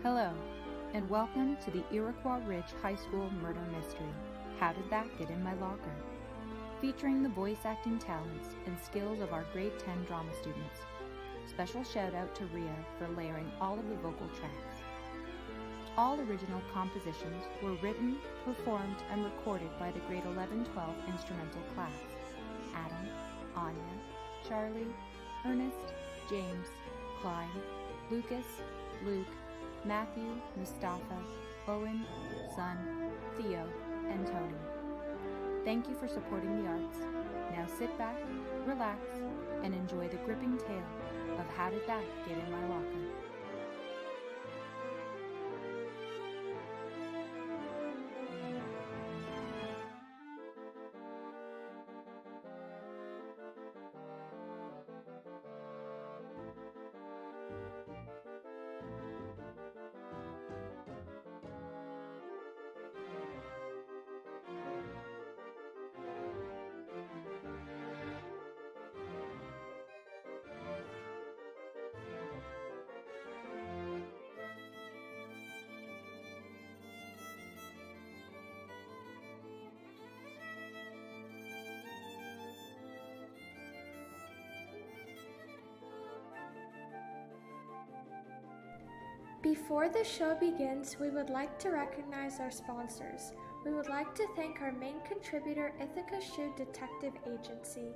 Hello, and welcome to the Iroquois Ridge High School Murder Mystery, How Did That Get in My Locker? Featuring the voice acting talents and skills of our grade 10 drama students. Special shout out to Rhea for layering all of the vocal tracks. All original compositions were written, performed, and recorded by the grade 11-12 instrumental class. Adam, Anya, Charlie, Ernest, James, Clyde, Lucas, Luke, Matthew, Mustafa, Owen, Sun, Theo, and Tony. Thank you for supporting the arts. Now sit back, relax, and enjoy the gripping tale of How Did That Get in My Locker? Before the show begins, we would like to recognize our sponsors. We would like to thank our main contributor, Ithaca Shu Detective Agency.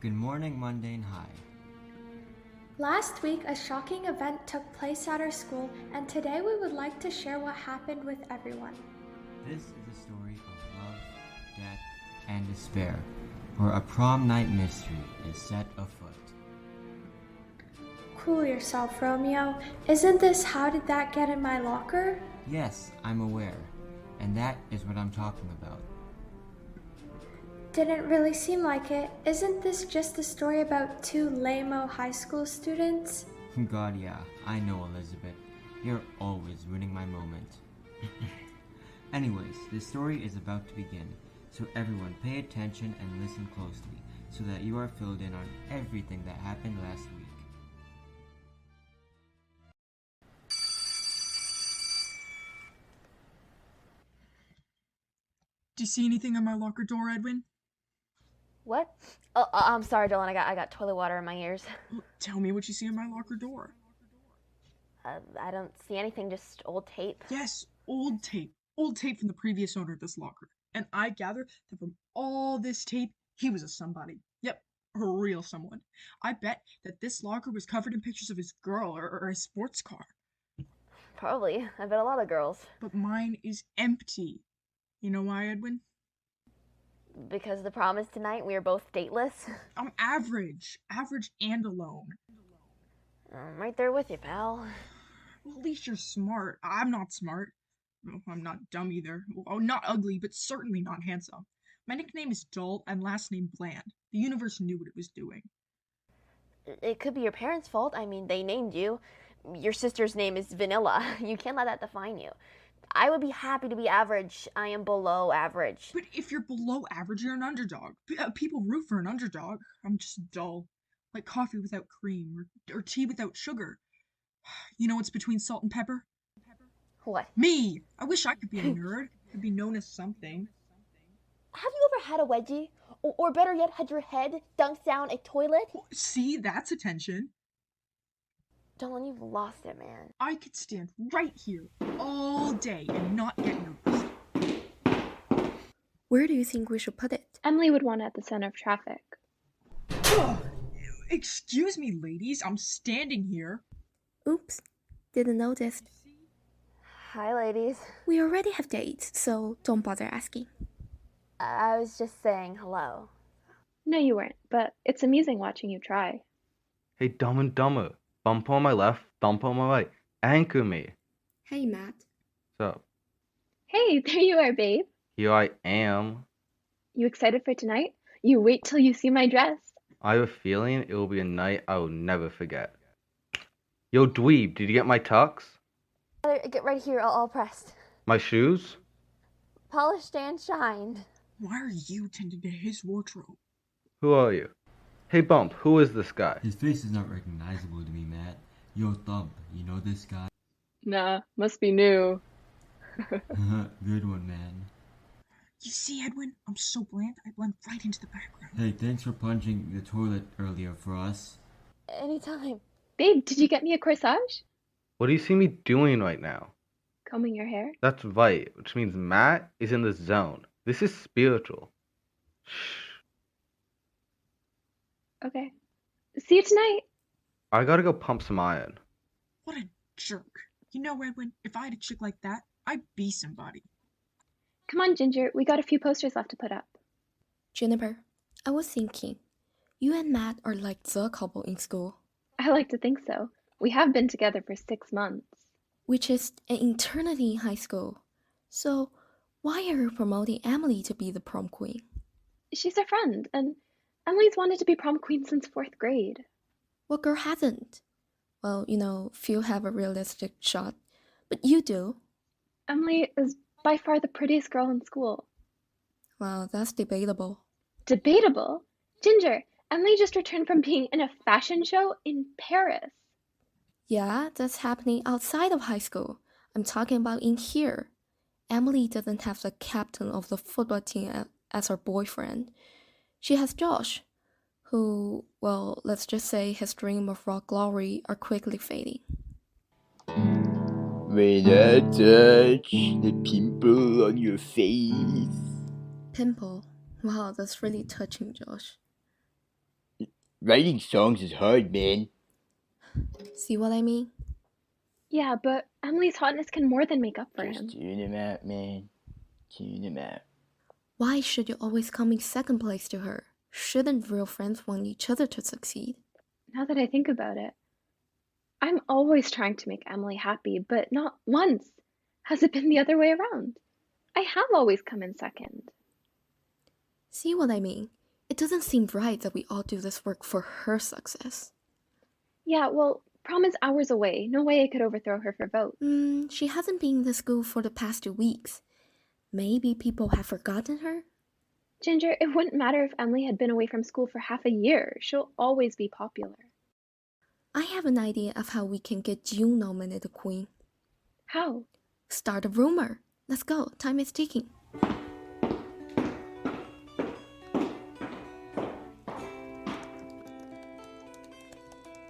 Good morning, Mundane High. Last week, a shocking event took place at our school, and today we would like to share what happened with everyone. This is a story of love, death, and despair, where a prom night mystery is set afoot. Cool yourself, Romeo. Isn't this How Did That Get in My Locker? Yes, I'm aware, and that is what I'm talking about. Didn't really seem like it. Isn't this just a story about two lame-o high school students? God, yeah, I know, Elizabeth. You're always ruining my moment. Anyways, the story is about to begin, so everyone pay attention and listen closely so that you are filled in on everything that happened last week. Do you see anything on my locker door, Edwin? What? Oh, I'm sorry, Dylan. I got toilet water in my ears. Tell me what you see on my locker door. I don't see anything, just old tape. Yes, old tape. Old tape from the previous owner of this locker. And I gather that from all this tape, he was a somebody. Yep, a real someone. I bet that this locker was covered in pictures of his girl or his sports car. Probably. I bet a lot of girls. But mine is empty. You know why, Edwin? Because the prom is tonight, we are both dateless. I'm average. Average and alone. I'm right there with you, pal. Well, at least you're smart. I'm not smart. No, I'm not dumb either. Oh, not ugly, but certainly not handsome. My nickname is Dull and last name Bland. The universe knew what it was doing. It could be your parents' fault. I mean, they named you. Your sister's name is Vanilla. You can't let that define you. I would be happy to be average. I am below average. But if you're below average, you're an underdog. People root for an underdog. I'm just dull. Like coffee without cream or tea without sugar. You know what's between salt and pepper? What? Me! I wish I could be a nerd. Could be known as something. Have you ever had a wedgie? Or better yet, had your head dunked down a toilet? See, that's attention. Dylan, you've lost it, man. I could stand right here all day and not get noticed. Where do you think we should put it? Emily would want it at the center of traffic. Ugh. Excuse me, ladies. I'm standing here. Oops, didn't notice. Hi, ladies. We already have dates, so don't bother asking. I was just saying hello. No, you weren't, but it's amusing watching you try. Hey, Dumb and Dumber. Bump on my left, thump on my right. Anchor me. Hey, Matt. What's up? Hey, there you are, babe. Here I am. You excited for tonight? You wait till you see my dress. I have a feeling it will be a night I will never forget. Yo, dweeb, did you get my tux? Get right here, all pressed. My shoes? Polished and shined. Why are you tending to his wardrobe? Who are you? Hey Bump, who is this guy? His face is not recognizable to me, Matt. Yo, Thump, you know this guy? Nah, must be new. Good one, man. You see, Edwin, I'm so bland, I blend right into the background. Hey, thanks for punching the toilet earlier for us. Anytime. Babe, did you get me a corsage? What do you see me doing right now? Combing your hair? That's right, which means Matt is in the zone. This is spiritual. Shh. Okay. See you tonight. I gotta go pump some iron. What a jerk. You know, Edwin, if I had a chick like that, I'd be somebody. Come on, Ginger, we got a few posters left to put up. Juniper, I was thinking, you and Matt are like the couple in school, I like to think so. We have been together for 6 months. which is an eternity in high school. So, why are you promoting Emily to be the prom queen? She's our friend, and Emily's wanted to be prom queen since 4th grade. What girl hasn't? Well, few have a realistic shot, but you do. Emily is by far the prettiest girl in school. Well, that's debatable. Debatable? Ginger, Emily just returned from being in a fashion show in Paris. Yeah, that's happening outside of high school. I'm talking about in here. Emily doesn't have the captain of the football team as her boyfriend. She has Josh, who, well, let's just say his dream of raw glory are quickly fading. When I touch the pimple on your face. Pimple? Wow, that's really touching, Josh. Writing songs is hard, man. See what I mean? Yeah, but Emily's hotness can more than make up for him. Just tune him out, man. Tune him out. Why should you always come in second place to her? Shouldn't real friends want each other to succeed? Now that I think about it, I'm always trying to make Emily happy, but not once has it been the other way around. I have always come in second. See what I mean? It doesn't seem right that we all do this work for her success. Yeah, well, prom is hours away. No way I could overthrow her for vote. She hasn't been in the school for the past 2 weeks. Maybe people have forgotten her? Ginger, it wouldn't matter if Emily had been away from school for half a year. She'll always be popular. I have an idea of how we can get you nominated queen. How? Start a rumor. Let's go. Time is ticking.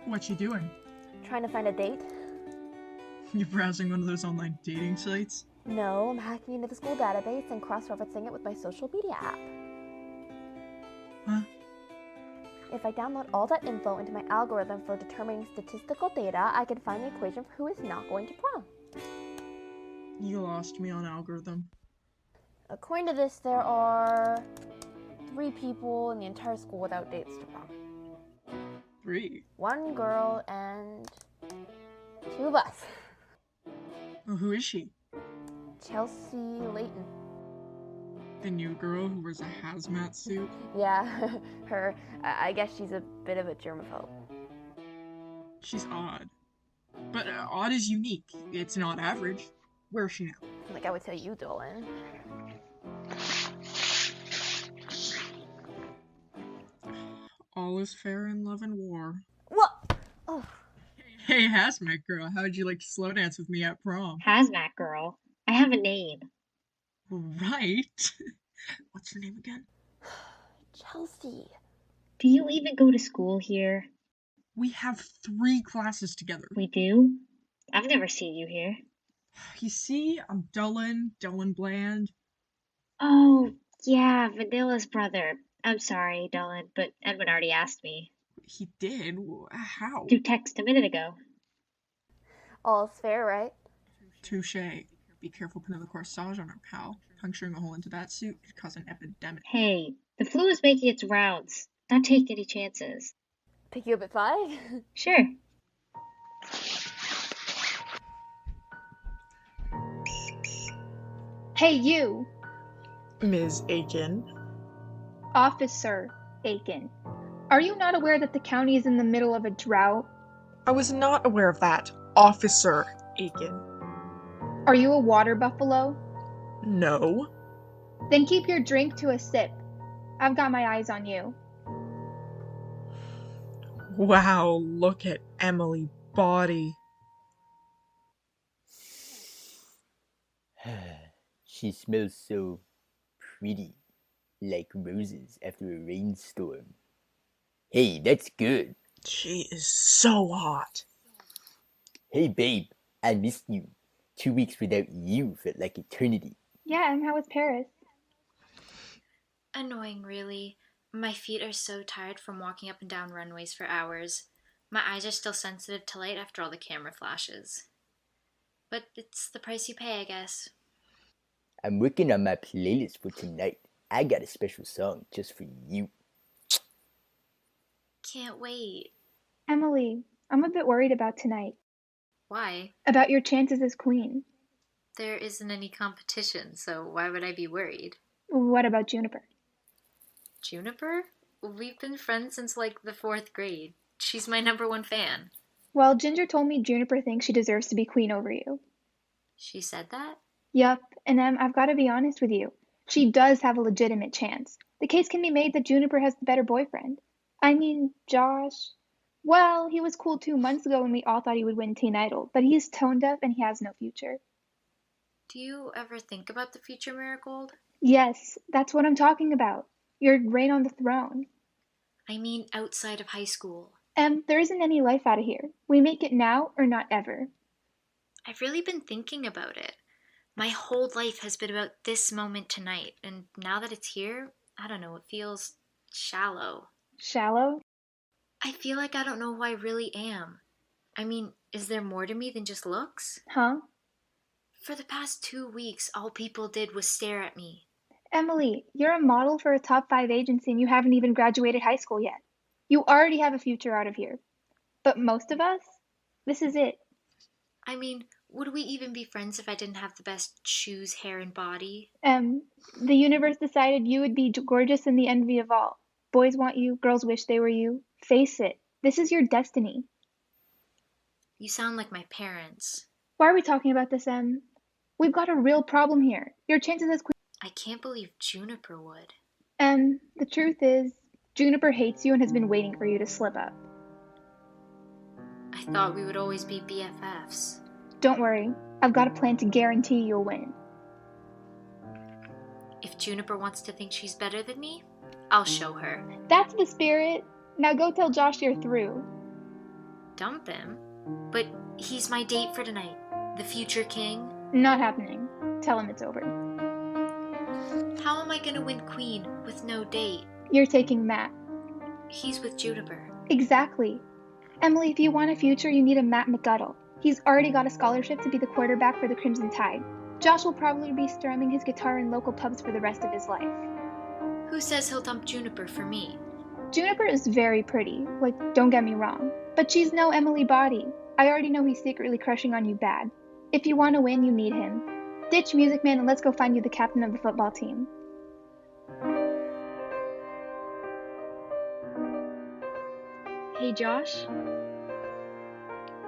What you doing? Trying to find a date? You browsing one of those online dating sites? No, I'm hacking into the school database and cross-referencing it with my social media app. Huh? If I download all that info into my algorithm for determining statistical data, I can find the equation for who is not going to prom. You lost me on algorithm. According to this, there are 3 people in the entire school without dates to prom. 3? 1 girl and 2 of us. Well, who is she? Chelsea Layton. The new girl who wears a hazmat suit? Yeah, her. I guess she's a bit of a germaphobe. She's odd. But odd is unique. It's not average. Where is she now? Like I would tell you, Dolan. All is fair in love and war. What? Oh. Hey, hazmat girl, how'd you like to slow dance with me at prom? Hazmat girl. I have a name. Right. What's her name again? Chelsea. Do you even go to school here? We have 3 classes together. We do? I've never seen you here. You see, I'm Dolan Bland. Oh, yeah, Vanilla's brother. I'm sorry, Dolan, but Edwin already asked me. He did? How? Through text a minute ago. All's fair, right? Touche. Be careful putting the corsage on her, pal. Puncturing a hole into that suit could cause an epidemic. Hey, the flu is making its rounds. Not take any chances. Pick you up at 5? Sure. Hey, you! Ms. Aiken. Officer Aiken. Are you not aware that the county is in the middle of a drought? I was not aware of that. Officer Aiken. Are you a water buffalo? No. Then keep your drink to a sip. I've got my eyes on you. Wow, look at Emily body. She smells so pretty, like roses after a rainstorm. Hey, that's good. She is so hot. Hey, babe, I missed you. 2 weeks without you felt like eternity. Yeah, and how was Paris? Annoying, really. My feet are so tired from walking up and down runways for hours. My eyes are still sensitive to light after all the camera flashes. But it's the price you pay, I guess. I'm working on my playlist for tonight. I got a special song just for you. Can't wait. Emily, I'm a bit worried about tonight. Why? About your chances as queen. There isn't any competition, so why would I be worried? What about Juniper? Juniper? We've been friends since like the 4th grade. She's my #1 fan. Well, Ginger told me Juniper thinks she deserves to be queen over you. She said that? Yup, and I've got to be honest with you. She does have a legitimate chance. The case can be made that Juniper has the better boyfriend. I mean, Josh. Well, he was cool 2 months ago when we all thought he would win Teen Idol, but he's tone deaf and he has no future. Do you ever think about the future, Marigold? Yes, that's what I'm talking about. Your reign on the throne. I mean outside of high school. There isn't any life out of here. We make it now or not ever. I've really been thinking about it. My whole life has been about this moment tonight, and now that it's here, I don't know, it feels shallow. Shallow? I feel like I don't know who I really am. I mean, is there more to me than just looks? Huh? For the past 2 weeks, all people did was stare at me. Emily, you're a model for a top 5 agency and you haven't even graduated high school yet. You already have a future out of here. But most of us, this is it. I mean, would we even be friends if I didn't have the best shoes, hair, and body? The universe decided you would be gorgeous and the envy of all. Boys want you, girls wish they were you. Face it, this is your destiny. You sound like my parents. Why are we talking about this, Em? We've got a real problem here. Your chances as queen. I can't believe Juniper would. The truth is, Juniper hates you and has been waiting for you to slip up. I thought we would always be BFFs. Don't worry, I've got a plan to guarantee you'll win. If Juniper wants to think she's better than me, I'll show her. That's the spirit. Now go tell Josh you're through. Dump him? But he's my date for tonight. The future king. Not happening. Tell him it's over. How am I gonna win queen with no date? You're taking Matt. He's with Juniper. Exactly. Emily, if you want a future, you need a Matt McGuttle. He's already got a scholarship to be the quarterback for the Crimson Tide. Josh will probably be strumming his guitar in local pubs for the rest of his life. Who says he'll dump Juniper for me? Juniper is very pretty, don't get me wrong. But she's no Emily Body. I already know he's secretly crushing on you bad. If you want to win, you need him. Ditch Music Man and let's go find you the captain of the football team. Hey, Josh.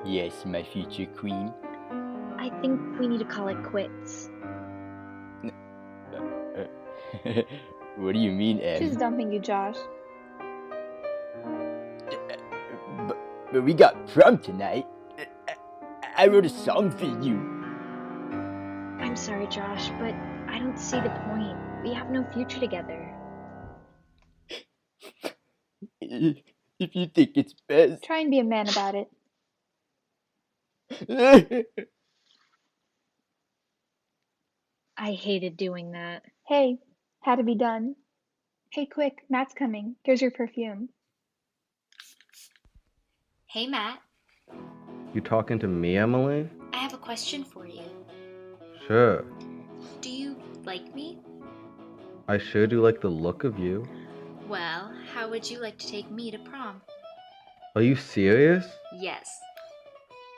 Yes, my future queen. I think we need to call it quits. What do you mean, Em? She's dumping you, Josh. But we got prom tonight. I wrote a song for you. I'm sorry, Josh, but I don't see the point. We have no future together. If you think it's best. Try and be a man about it. I hated doing that. Hey, had to be done. Hey, quick, Matt's coming. Here's your perfume. Hey, Matt. You talking to me, Emily? I have a question for you. Sure. Do you like me? I sure do like the look of you. Well, how would you like to take me to prom? Are you serious? Yes.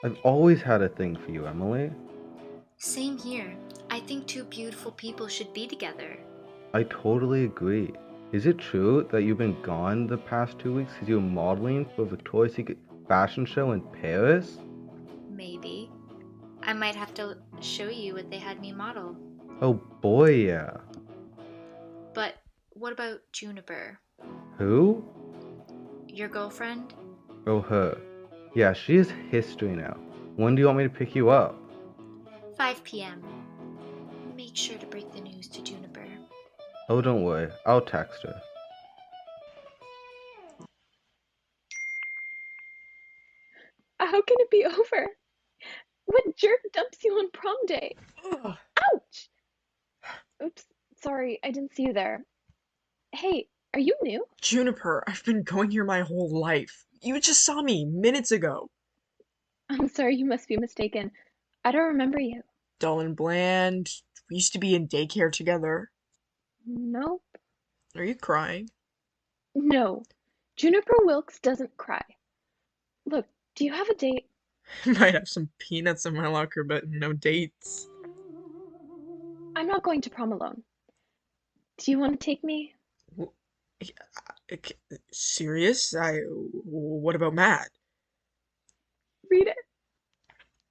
I've always had a thing for you, Emily. Same here. I think two beautiful people should be together. I totally agree. Is it true that you've been gone the past 2 weeks because you were modeling for Victoria's Secret fashion show in Paris? Maybe. I might have to show you what they had me model. Oh boy, yeah. But what about Juniper? Who? Your girlfriend? Oh, her. Yeah, she is history now. When do you want me to pick you up? 5 p.m. Make sure to break the news to Juniper. Oh, don't worry. I'll text her. How can it be over? What jerk dumps you on prom day? Ugh. Ouch! Oops, sorry, I didn't see you there. Hey, are you new? Juniper, I've been going here my whole life. You just saw me minutes ago. I'm sorry, you must be mistaken. I don't remember you. Dull and bland. We used to be in daycare together. Nope. Are you crying? No. Juniper Wilkes doesn't cry. Look, do you have a date? Might have some peanuts in my locker, but no dates. I'm not going to prom alone. Do you want to take me? W- Serious? What about Matt? Read it.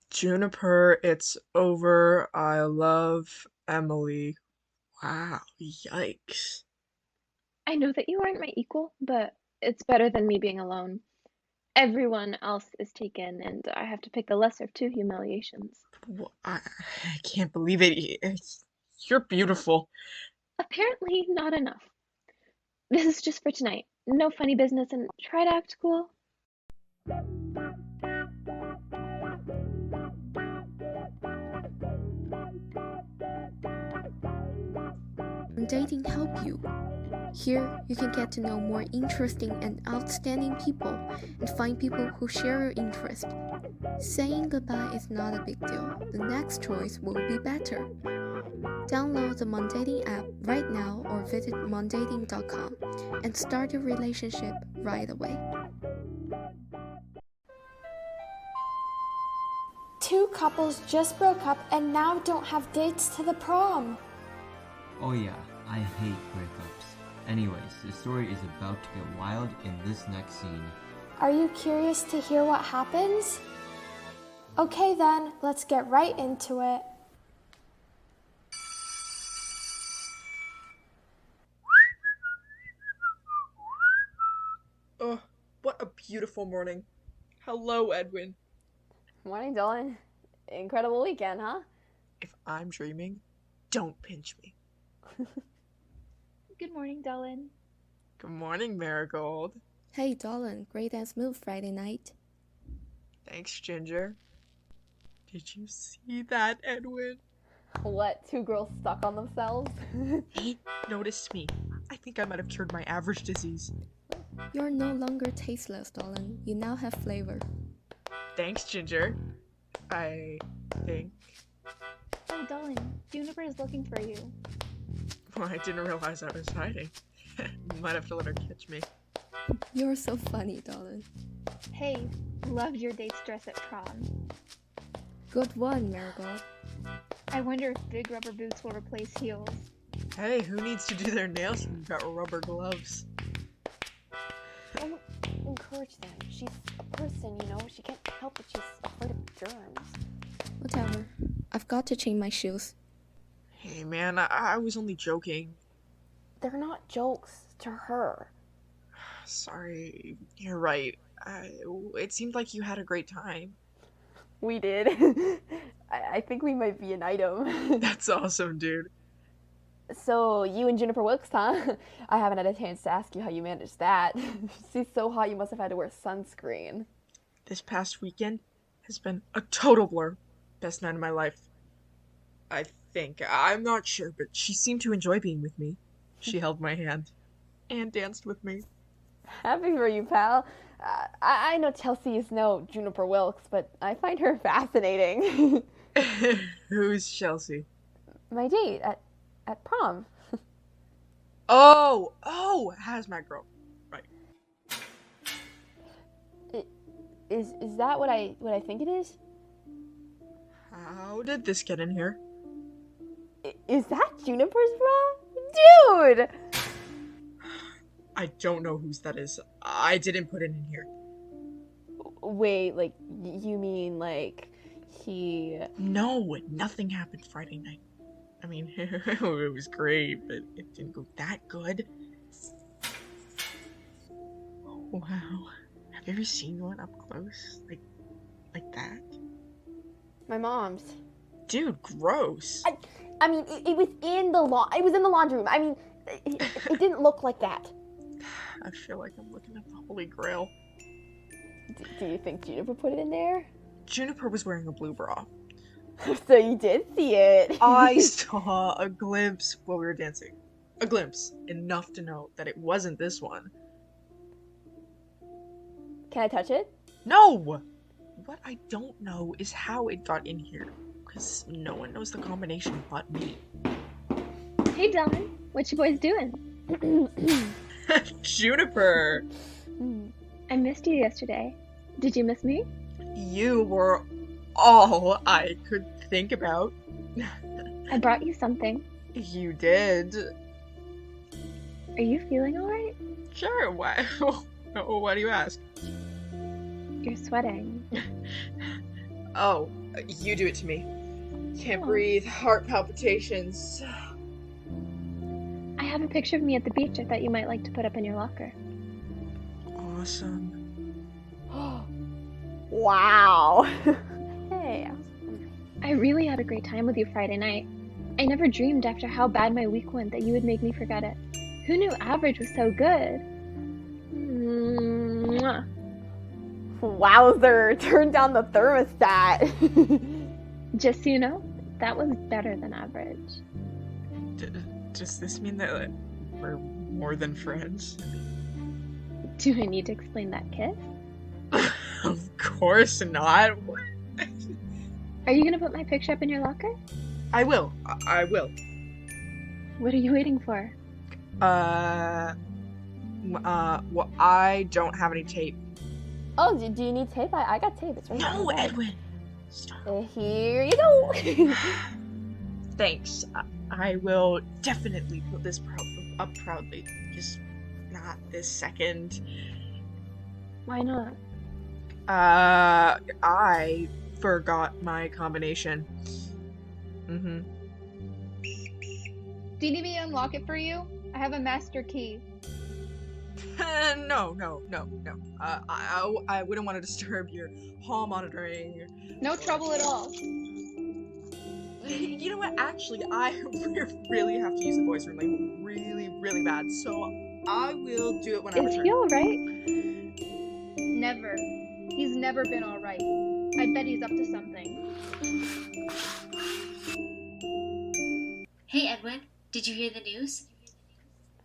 Juniper, it's over. I love Emily. Wow, yikes. I know that you aren't my equal, but it's better than me being alone. Everyone else is taken, and I have to pick the lesser of two humiliations. I can't believe it. You're beautiful. Apparently, not enough. This is just for tonight. No funny business, and try to act cool. Dating help you. Here, you can get to know more interesting and outstanding people and find people who share your interest. Saying goodbye is not a big deal. The next choice will be better. Download the Mondating app right now or visit mondating.com and start your relationship right away. Two couples just broke up and now don't have dates to the prom. Oh yeah, I hate breakups. Anyways, the story is about to get wild in this next scene. Are you curious to hear what happens? Okay then, let's get right into it. Oh, what a beautiful morning. Hello, Edwin. Morning, Dylan. Incredible weekend, huh? If I'm dreaming, don't pinch me. Good morning, Dylan. Good morning, Marigold. Hey Dolan, great dance move Friday night. Thanks, Ginger. Did you see that, Edwin? What, two girls stuck on themselves? He noticed me. I think I might have cured my average disease. You're no longer tasteless, Dolan. You now have flavor. Thanks, Ginger. I think. Oh, Dylan, Juniper is looking for you. Well, I didn't realize I was hiding. Might have to let her catch me. You're so funny, Dolan. Hey, loved your date's dress at prom. Good one, Marigold. I wonder if big rubber boots will replace heels. Hey, who needs to do their nails when you've got rubber gloves? Don't encourage them. She's a person, you know. She can't help it. She's afraid of germs. Whatever. I've got to change my shoes. Hey, man, I was only joking. They're not jokes to her. Sorry, you're right. It seemed like you had a great time. We did. I think we might be an item. That's awesome, dude. So, you and Juniper Wilkes, huh? I haven't had a chance to ask you how you managed that. She's so hot you must have had to wear sunscreen. This past weekend has been a total blur. Best night of my life. I think. I'm not sure, but she seemed to enjoy being with me. She held my hand and danced with me. Happy for you, pal. I know Chelsea is no Juniper Wilkes, but I find her fascinating. Who's Chelsea? My date at prom. Oh, hazmat girl. Right. Is that what I think it is? How did this get in here? Is that Juniper's bra? Dude! I don't know whose that is. I didn't put it in here. Wait, like, you mean, like, he... No, nothing happened Friday night. I mean, it was great, but it didn't go that good. Wow. Have you ever seen one up close? Like that? My mom's. Dude, gross. I mean, it was in the it was in the laundry room. I mean, it didn't look like that. I feel like I'm looking at the Holy Grail. Do you think Juniper put it in there? Juniper was wearing a blue bra. So you did see it. I saw a glimpse while we were dancing. A glimpse. Enough to know that it wasn't this one. Can I touch it? No! What I don't know is how it got in here. Because no one knows the combination but me. Hey, Dylan. What you boys doing? Juniper! I missed you yesterday. Did you miss me? You were all I could think about. I brought you something. You did. Are you feeling alright? Sure, why? Why do you ask? You're sweating. Oh, you do it to me. Can't breathe, heart palpitations. I have a picture of me at the beach I thought you might like to put up in your locker. Awesome. Wow. Hey. I really had a great time with you Friday night. I never dreamed after how bad my week went that you would make me forget it. Who knew average was so good? Mwah. Wowzer, turn down the thermostat. Just so you know, that was better than average. Does this mean that we're more than friends? Do I need to explain that kiss? Of course not. Are you gonna put my picture up in your locker? I will. I will. What are you waiting for? Well, I don't have any tape. Oh, do you need tape? I got tape. It's right No, there. Edwin. Stop. Here you go. Thanks. I will definitely put this up proudly. Just not this second. Why not? I forgot my combination. Do you need me to unlock it for you? I have a master key. No. I wouldn't want to disturb your hall monitoring. No trouble at all. You know what? Actually, I really have to use the boys' room, like really bad. So I will do it when I return. Is he alright? Never. He's never been alright. I bet he's up to something. Hey, Edwin, did you hear the news?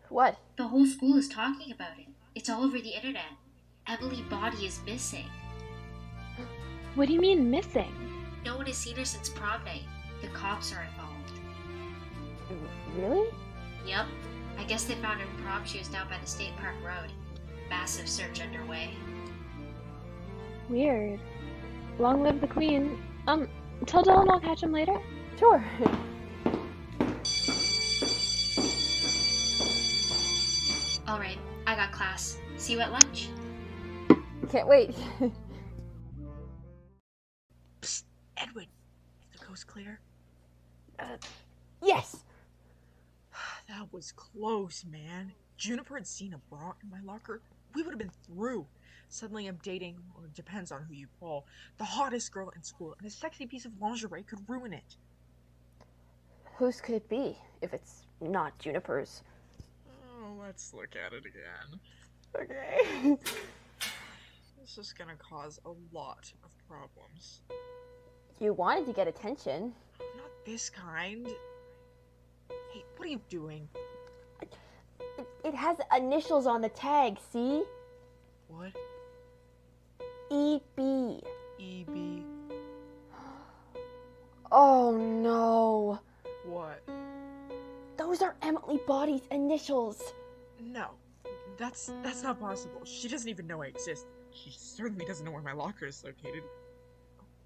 What? The whole school is talking about it. It's all over the internet. Emily's body is missing. What do you mean missing? No one has seen her since prom night. The cops are involved. Really? Yep. I guess they found her prom shoes down by the State Park Road. Massive search underway. Weird. Long live the queen. Tell Dylan I'll catch him later? Sure. Alright, I got class. See you at lunch. Can't wait. Psst, Edwin. Is the coast clear? Yes. That was close, man. Juniper had seen a bra in my locker. We would have been through. Suddenly I'm dating, or it depends on who you call, the hottest girl in school, and a sexy piece of lingerie could ruin it. Whose could it be, if it's not Juniper's? Oh, let's look at it again. Okay. This is gonna cause a lot of problems. You wanted to get attention. Not this kind. Hey, what are you doing? It has initials on the tag, see? What? E.B. E.B. Oh no. What? Those are Emily Body's initials. No, that's not possible. She doesn't even know I exist. She certainly doesn't know where my locker is located.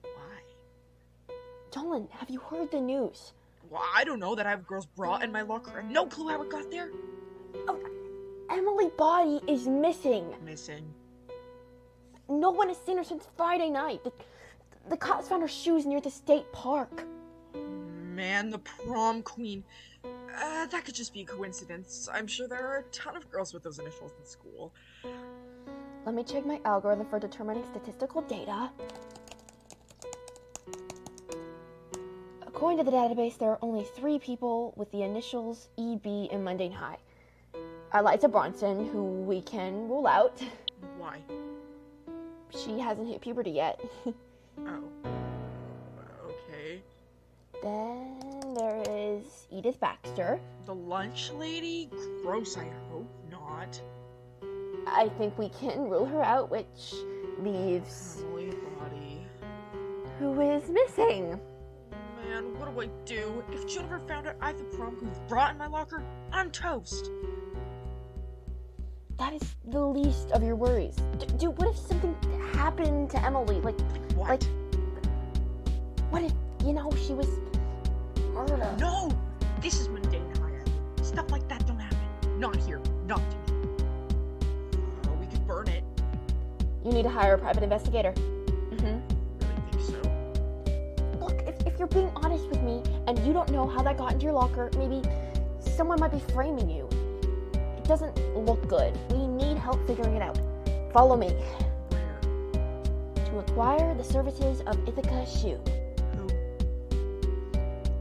Why? Dolan, have you heard the news? Well, I don't know that I have a girl's bra in my locker. I have no clue how it got there. Oh, Emily Body is missing. Missing? No one has seen her since Friday night. The cops found her shoes near the state park. Man, the prom queen. That could just be a coincidence. I'm sure there are a ton of girls with those initials in school. Let me check my algorithm for determining statistical data. According to the database, there are only 3 people with the initials EB in Mundane High. Eliza Bronson, who we can rule out. Why? She hasn't hit puberty yet. Oh. Okay. Then there is Edith Baxter. The lunch lady? Gross, I hope not. I think we can rule her out, which leaves... Emily Body. Who is missing? Man, what do I do? If Jennifer found out I have the prom queen's bra in my locker, I'm toast. That is the least of your worries. Dude, what if something happened to Emily? Like, what? What if, she was murdered? No! This is mundane high. Stuff like that don't happen. Not here. Not to me. We could burn it. You need to hire a private investigator. Really think so? Look, if you're being honest with me, and you don't know how that got into your locker, maybe someone might be framing you. It doesn't look good. We need help figuring it out. Follow me. Where? To acquire the services of Ithaca Shu. Who?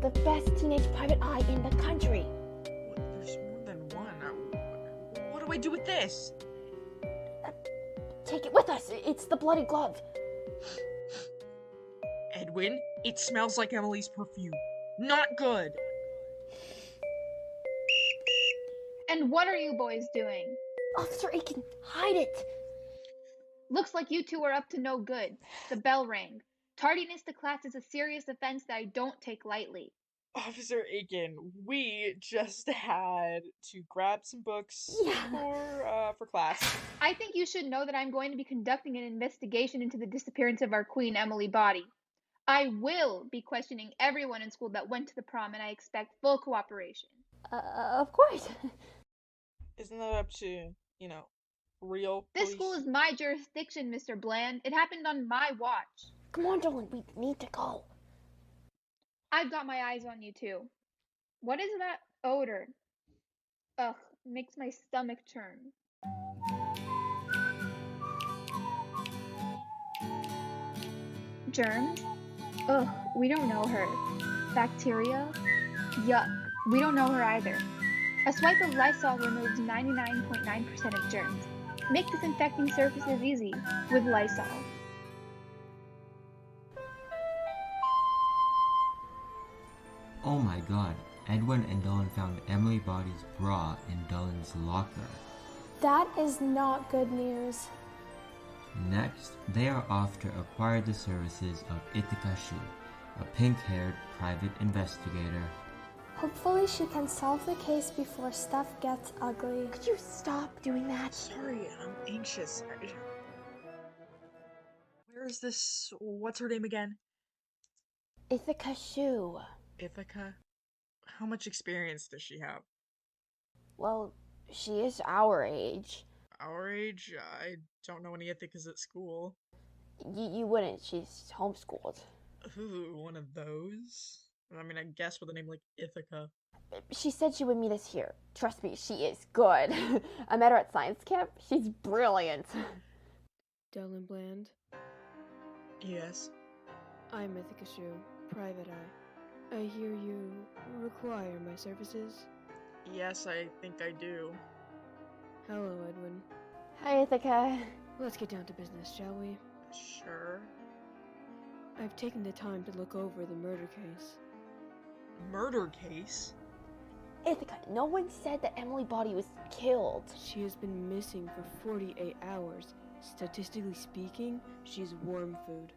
The best teenage private eye in the country. There's more than one. What do I do with this? Take it with us. It's the bloody glove. Edwin, it smells like Emily's perfume. Not good. And what are you boys doing? Officer Aiken, hide it. Looks like you two are up to no good. The bell rang. Tardiness to class is a serious offense that I don't take lightly. Officer Aiken, we just had to grab some books for class. I think you should know that I'm going to be conducting an investigation into the disappearance of our queen, Emily Body. I will be questioning everyone in school that went to the prom, and I expect full cooperation. Of course. Isn't that up to, real police? This school is my jurisdiction, Mr. Bland. It happened on my watch. Come on, Dolan, we need to go. I've got my eyes on you, too. What is that odor? Ugh, makes my stomach churn. Germs? Ugh, we don't know her. Bacteria? Yuck, we don't know her either. A swipe of Lysol removes 99.9% of germs. Make disinfecting surfaces easy with Lysol. Oh my god, Edwin and Dolan found Emily Body's bra in Dolan's locker. That is not good news. Next, they are off to acquire the services of Ithaca Shu, a pink-haired private investigator. Hopefully she can solve the case before stuff gets ugly. Could you stop doing that? Sorry, I'm anxious. Where is this? What's her name again? Ithaca Shu. Ithaca? How much experience does she have? Well, she is our age. Our age? I don't know any Ithacas at school. You wouldn't. She's homeschooled. Ooh, one of those? I mean, I guess with a name like Ithaca. She said she would meet us here. Trust me, she is good. I met her at science camp. She's brilliant. Dolan Bland. Yes? I'm Ithaca Shu, Private Eye. I hear you require my services? Yes, I think I do. Hello, Edwin. Hi, Ithaca. Let's get down to business, shall we? Sure. I've taken the time to look over the murder case. Murder case? Ithaca, no one said that Emily Body was killed. She has been missing for 48 hours. Statistically speaking, she's worm food.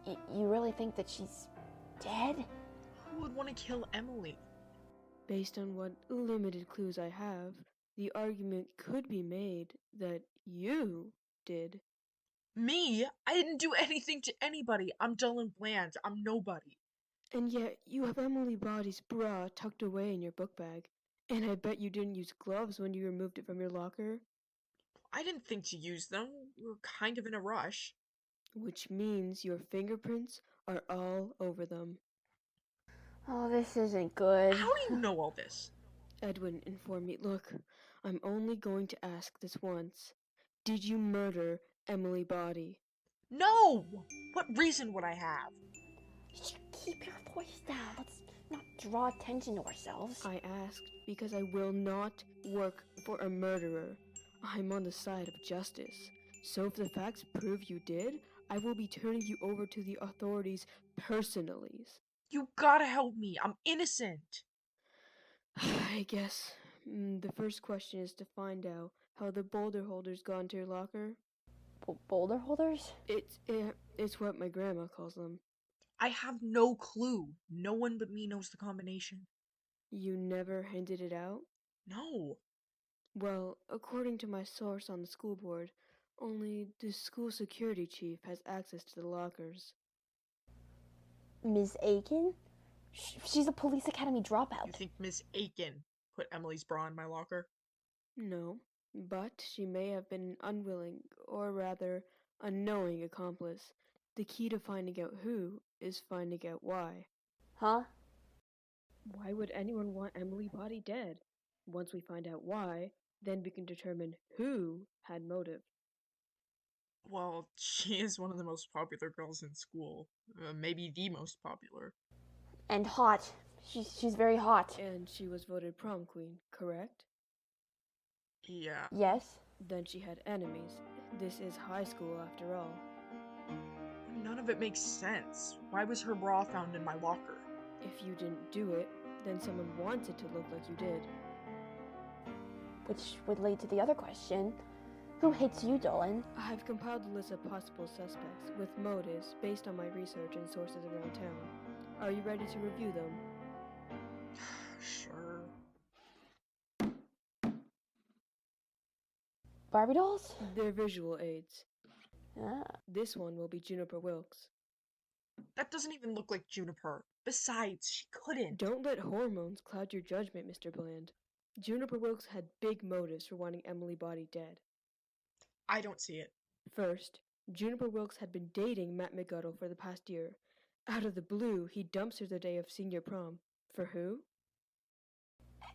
You really think that she's dead? Who would want to kill Emily? Based on what limited clues I have, the argument could be made that you did. Me? I didn't do anything to anybody. I'm Dolan Bland. I'm nobody. And yet, you have Emily Body's bra tucked away in your book bag. And I bet you didn't use gloves when you removed it from your locker. I didn't think to use them. We were kind of in a rush. Which means your fingerprints are all over them. Oh, this isn't good. How do you know all this? Edwin informed me. Look, I'm only going to ask this once. Did you murder Emily Body? No! What reason would I have? Just keep your voice down. Let's not draw attention to ourselves. I asked because I will not work for a murderer. I'm on the side of justice. So if the facts prove you did, I will be turning you over to the authorities personally. You gotta help me. I'm innocent. I guess the first question is to find out how the boulder holders got into your locker. Boulder holders? It's what my grandma calls them. I have no clue. No one but me knows the combination. You never handed it out? No. Well, according to my source on the school board, only the school security chief has access to the lockers. Ms. Aiken? She's a police academy dropout. You think Miss Aiken put Emily's bra in my locker? No, but she may have been an unwilling, or rather, unknowing accomplice. The key to finding out who is finding out why. Huh? Why would anyone want Emily Body dead? Once we find out why, then we can determine who had motive. Well, she is one of the most popular girls in school. Maybe the most popular. And hot. She's very hot. And she was voted prom queen, correct? Yeah. Yes. Then she had enemies. This is high school after all. None of it makes sense. Why was her bra found in my locker? If you didn't do it, then someone wants it to look like you did. Which would lead to the other question. Who hates you, Dolan? I've compiled a list of possible suspects with motives based on my research and sources around town. Are you ready to review them? Sure. Barbie dolls? They're visual aids. Ah. This one will be Juniper Wilkes. That doesn't even look like Juniper. Besides, she couldn't. Don't let hormones cloud your judgment, Mr. Bland. Juniper Wilkes had big motives for wanting Emily Body dead. I don't see it. First, Juniper Wilkes had been dating Matt McGuttle for the past year. Out of the blue, he dumps her the day of senior prom. For who?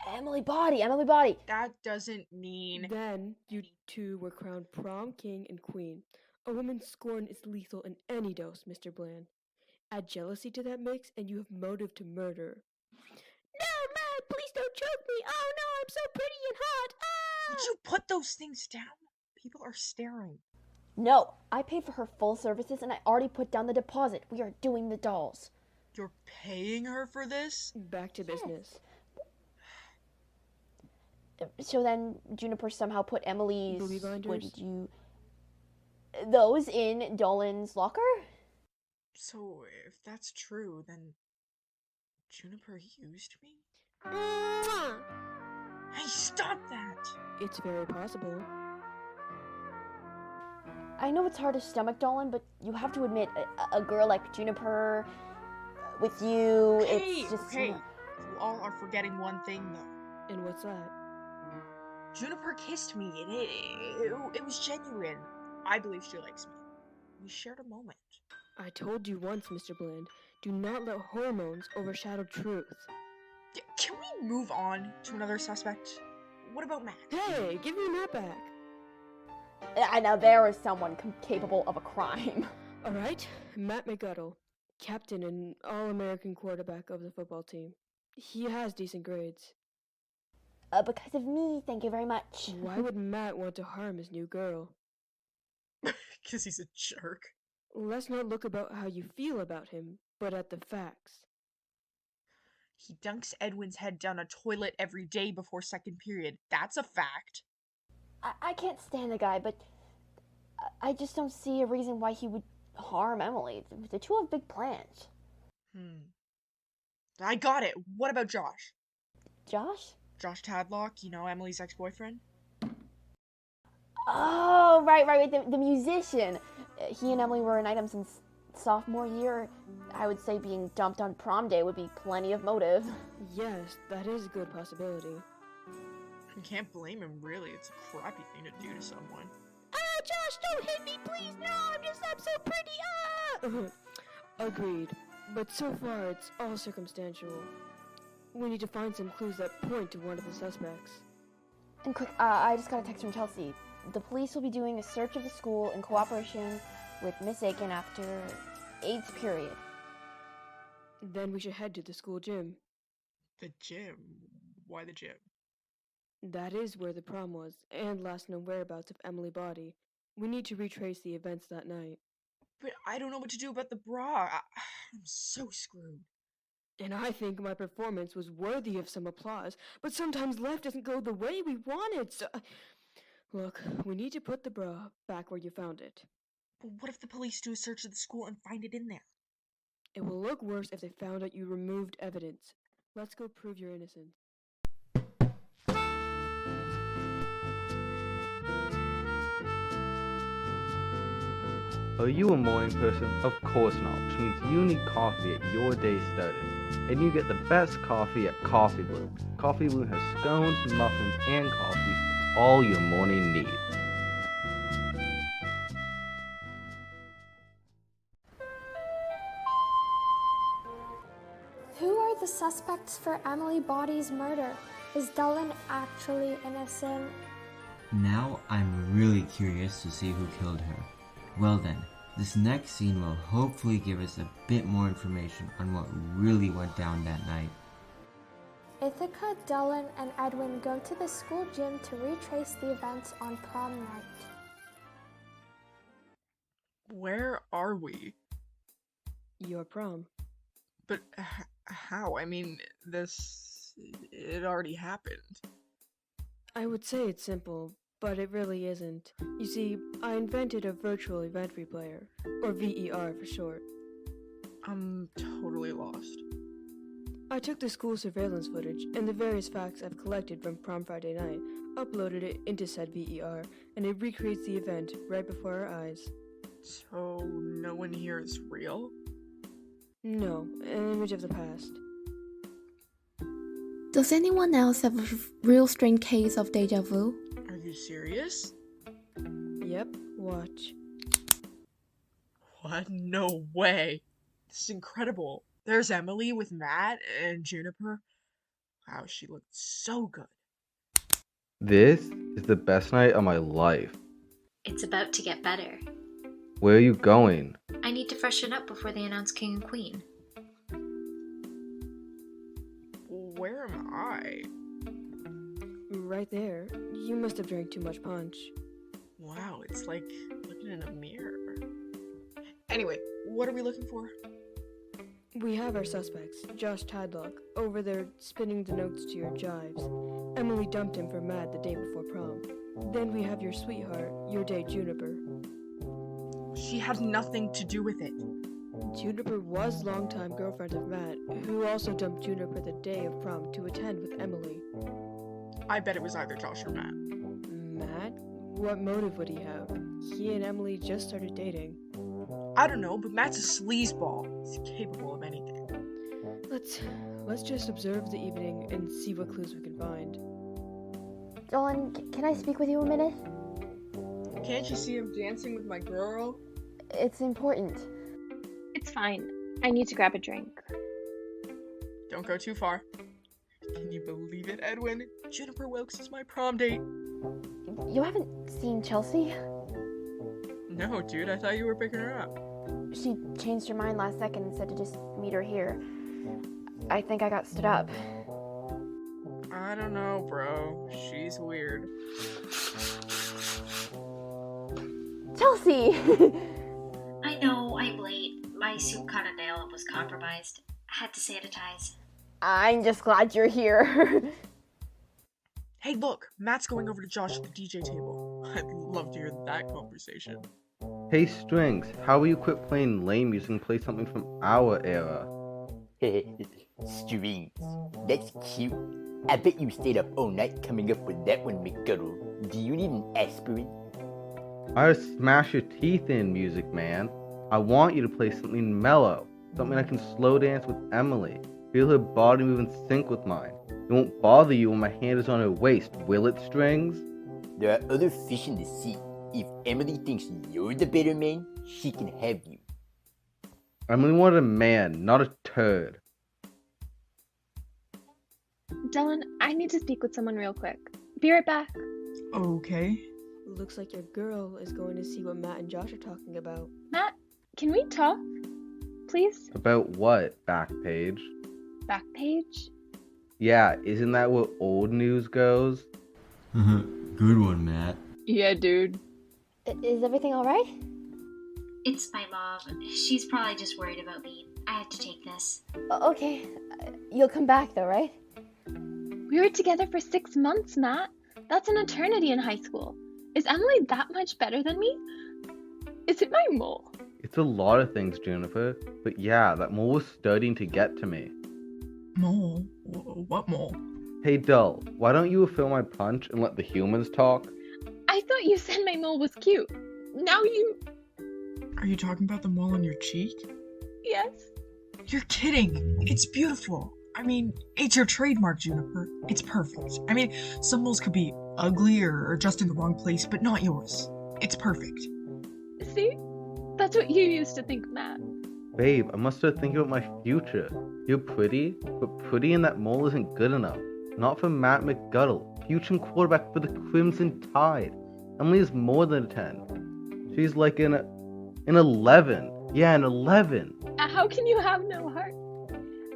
Emily Body! Emily Body! That doesn't mean... Then, you two were crowned prom king and queen. A woman's scorn is lethal in any dose, Mr. Bland. Add jealousy to that mix, and you have motive to murder. No, Matt, please don't choke me! Oh no, I'm so pretty and hot! Ah! Would you put those things down? People are staring. No, I paid for her full services and I already put down the deposit. We are doing the dolls. You're paying her for this? Back to business. So then Juniper somehow put Emily's... Booby binders? What did you... Those in Dolan's locker? So, if that's true, then... Juniper used me? Hey, stop that! It's very possible. I know it's hard to stomach, Dolan, but you have to admit, a girl like Juniper, with you, Hey, it's just... okay. You all are forgetting one thing, though. And what's that? Juniper kissed me, and it was genuine. I believe she likes me. We shared a moment. I told you once, Mr. Bland, do not let hormones overshadow truth. Can we move on to another suspect? What about Matt? Hey, give me Matt back. Now there is someone capable of a crime. Alright, Matt McGuttle, captain and all-American quarterback of the football team. He has decent grades. Because of me, thank you very much. Why would Matt want to harm his new girl? Because he's a jerk. Let's not look about how you feel about him, but at the facts. He dunks Edwin's head down a toilet every day before second period. That's a fact. I can't stand the guy, but I just don't see a reason why he would harm Emily. The two have big plans. I got it. What about Josh? Josh? Josh Tadlock, you know, Emily's ex-boyfriend? Oh, right, the musician. He and Emily were an item since sophomore year. I would say being dumped on prom day would be plenty of motive. Yes, that is a good possibility. I can't blame him, really. It's a crappy thing to do to someone. Oh, Josh, don't hit me, please! No, I'm so pretty! Ah! Agreed. But so far, it's all circumstantial. We need to find some clues that point to one of the suspects. And quick, I just got a text from Chelsea. The police will be doing a search of the school in cooperation with Miss Aiken after 8th period. Then we should head to the school gym. The gym? Why the gym? That is where the prom was, and last known whereabouts of Emily Body. We need to retrace the events that night. But I don't know what to do about the bra. I'm so screwed. And I think my performance was worthy of some applause, but sometimes life doesn't go the way we want it, so... Look, we need to put the bra back where you found it. But what if the police do a search of the school and find it in there? It will look worse if they found out you removed evidence. Let's go prove your innocence. Are you a morning person? Of course not, which means you need coffee at your day started. And you get the best coffee at Coffee Bloom. Coffee Bloom has scones, muffins, and coffee for all your morning needs. Who are the suspects for Emily Body's murder? Is Dylan actually innocent? Now I'm really curious to see who killed her. Well then, this next scene will hopefully give us a bit more information on what really went down that night. Ithaca, Dylan, and Edwin go to the school gym to retrace the events on prom night. Where are we? Your prom. But how? I mean, it already happened. I would say it's simple, but it really isn't. You see, I invented a virtual event replayer, or VER for short. I'm totally lost. I took the school surveillance footage and the various facts I've collected from prom Friday night, uploaded it into said VER, and it recreates the event right before our eyes. So, no one here is real? No, an image of the past. Does anyone else have a real strange case of deja vu? Are you serious? Yep, watch. What? No way! This is incredible. There's Emily with Matt and Juniper. Wow, she looked so good. This is the best night of my life. It's about to get better. Where are you going? I need to freshen up before they announce King and Queen. Where am I? Right there. You must have drank too much punch. Wow, it's like looking in a mirror. Anyway, what are we looking for? We have our suspects, Josh Tadlock, over there spinning the notes to your jives. Emily dumped him for Matt the day before prom. Then we have your sweetheart, your date Juniper. She had nothing to do with it. Juniper was longtime girlfriend of Matt, who also dumped Juniper the day of prom to attend with Emily. I bet it was either Josh or Matt. Matt? What motive would he have? He and Emily just started dating. I don't know, but Matt's a sleazeball. He's capable of anything. Let's just observe the evening and see what clues we can find. Dylan, can I speak with you a minute? Can't you see him dancing with my girl? It's important. It's fine. I need to grab a drink. Don't go too far. Can you believe it, Edwin? Juniper Wilkes is my prom date. You haven't seen Chelsea? No, dude, I thought you were picking her up. She changed her mind last second and said to just meet her here. I think I got stood up. I don't know, bro. She's weird. Chelsea! I know, I'm late. My soup caught a nail and was compromised. I had to sanitize. I'm just glad you're here. Hey, look! Matt's going over to Josh at the DJ table. I'd love to hear that conversation. Hey Strings, how will you quit playing lame music and play something from our era? Strings. That's cute. I bet you stayed up all night coming up with that one, McGuddle. Do you need an aspirin? I'll smash your teeth in, music man. I want you to play something mellow, something I can slow dance with Emily. Feel her body move in sync with mine. It won't bother you when my hand is on her waist, will it, Strings? There are other fish in the sea. If Emily thinks you're the better man, she can have you. Emily wanted a man, not a turd. Dylan, I need to speak with someone real quick. Be right back. Okay. Looks like your girl is going to see what Matt and Josh are talking about. Matt, can we talk? Please? About what, Backpage? Backpage? Yeah, isn't that what old news goes? Good one, Matt. Yeah, dude. Is everything alright? It's my mom. She's probably just worried about me. I have to take this. Okay. You'll come back though, right? We were together for 6 months, Matt. That's an eternity in high school. Is Emily that much better than me? Is it my mole? It's a lot of things, Juniper. But yeah, that mole was studying to get to me. Mole? What mole? Hey, Dull, why don't you fill my punch and let the humans talk? I thought you said my mole was cute. Now you... Are you talking about the mole on your cheek? Yes. You're kidding. It's beautiful. I mean, it's your trademark, Juniper. It's perfect. I mean, some moles could be ugly or just in the wrong place, but not yours. It's perfect. See? That's what you used to think, Matt. Babe, I must start thinking about my future. You're pretty, but pretty in that mole isn't good enough. Not for Matt McGuttle, future quarterback for the Crimson Tide. Emily is more than a 10. She's like an 11. Yeah, an 11. How can you have no heart?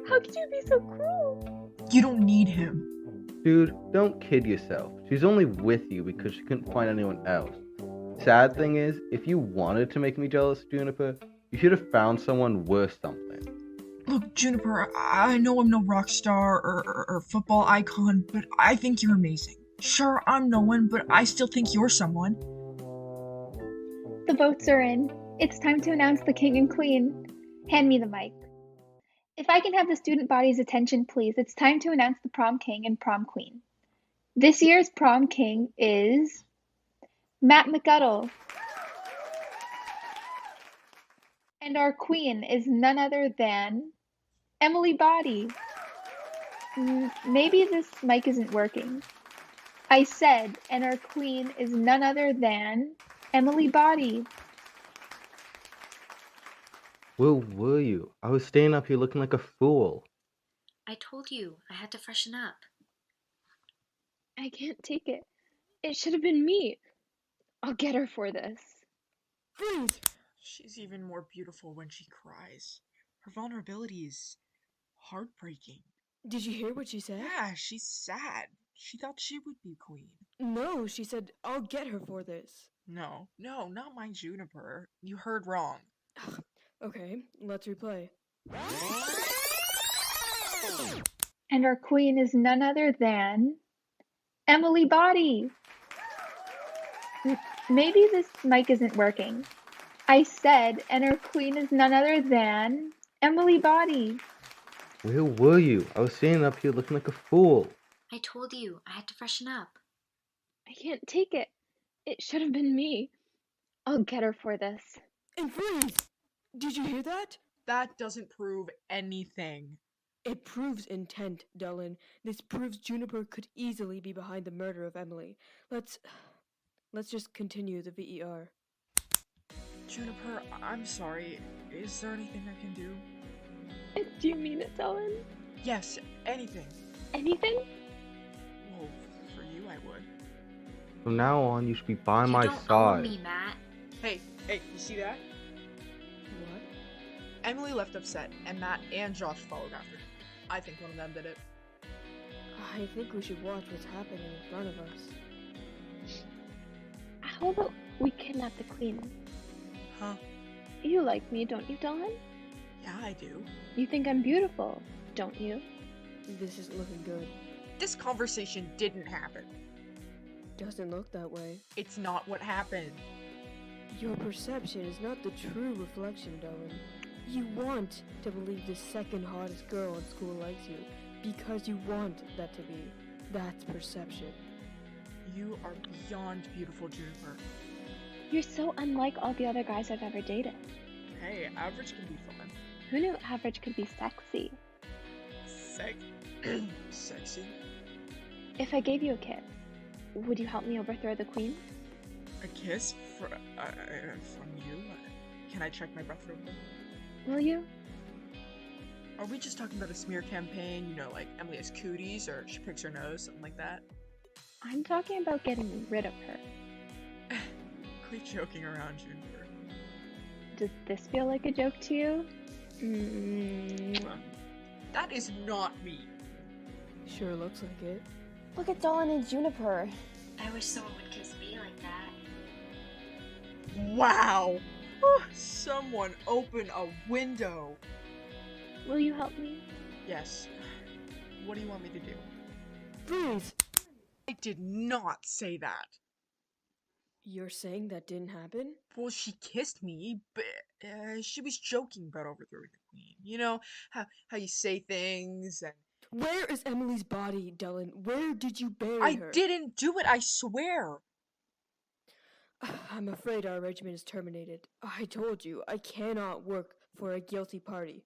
How could you be so cruel? You don't need him. Dude, don't kid yourself. She's only with you because she couldn't find anyone else. Sad thing is, if you wanted to make me jealous, Juniper, you should have found someone worth something. Look, Juniper, I know I'm no rock star or football icon, but I think you're amazing. Sure, I'm no one, but I still think you're someone. The votes are in. It's time to announce the king and queen. Hand me the mic. If I can have the student body's attention, please, it's time to announce the prom king and prom queen. This year's prom king is Matt McGuttle. And our queen is none other than Emily Body. Maybe this mic isn't working. I said, and our queen is none other than Emily Body. Where were you? I was staying up here looking like a fool. I told you I had to freshen up. I can't take it. It should have been me. I'll get her for this. Freeze! She's even more beautiful when she cries. Her vulnerability is heartbreaking. Did you hear what she said? Yeah, she's sad. She thought she would be queen. No, she said, I'll get her for this. No, not my Juniper. You heard wrong. Okay, let's replay. And our queen is none other than Emily Body. Maybe this mic isn't working. I said, and our queen is none other than Emily Body. Where were you? I was standing up here looking like a fool. I told you I had to freshen up. I can't take it. It should have been me. I'll get her for this. And freeze! Did you hear that? That doesn't prove anything. It proves intent, Dylan. This proves Juniper could easily be behind the murder of Emily. Let's just continue the VER. Juniper, I'm sorry. Is there anything I can do? Do you mean it, Dylan? Yes, anything. Anything? Well, for you I would. From now on, you should be by You my don't side. own me, Matt. Hey, you see that? What? Emily left upset, and Matt and Josh followed after. I think one of them did it. I think we should watch what's happening in front of us. How about we kidnap the queen? Huh? You like me, don't you, Dylan? Yeah, I do. You think I'm beautiful, don't you? This isn't looking good. This conversation didn't happen. Doesn't look that way. It's not what happened. Your perception is not the true reflection, Dylan. You want to believe the second hottest girl in school likes you because you want that to be. That's perception. You are beyond beautiful, Juniper. You're so unlike all the other guys I've ever dated. Hey, average can be fun. Who knew average could be sexy? Sexy? If I gave you a kiss, would you help me overthrow the queen? A kiss from you? Can I check my breath real quick? Will you? Are we just talking about a smear campaign? You know, like Emily has cooties or she picks her nose, something like that? I'm talking about getting rid of her. Quit joking around, Juniper. Does this feel like a joke to you? That is not me. Sure looks like it. Look at Dolan and Juniper. I wish someone would kiss me like that. Wow! Someone open a window. Will you help me? Yes. What do you want me to do? Freeze! I did not say that. You're saying that didn't happen? Well, she kissed me, but she was joking about overthrowing the queen. You know, how you say things and... Where is Emily's body, Dylan? Where did you bury I her? didn't do it, I swear. I'm afraid our regiment is terminated. I told you, I cannot work for a guilty party.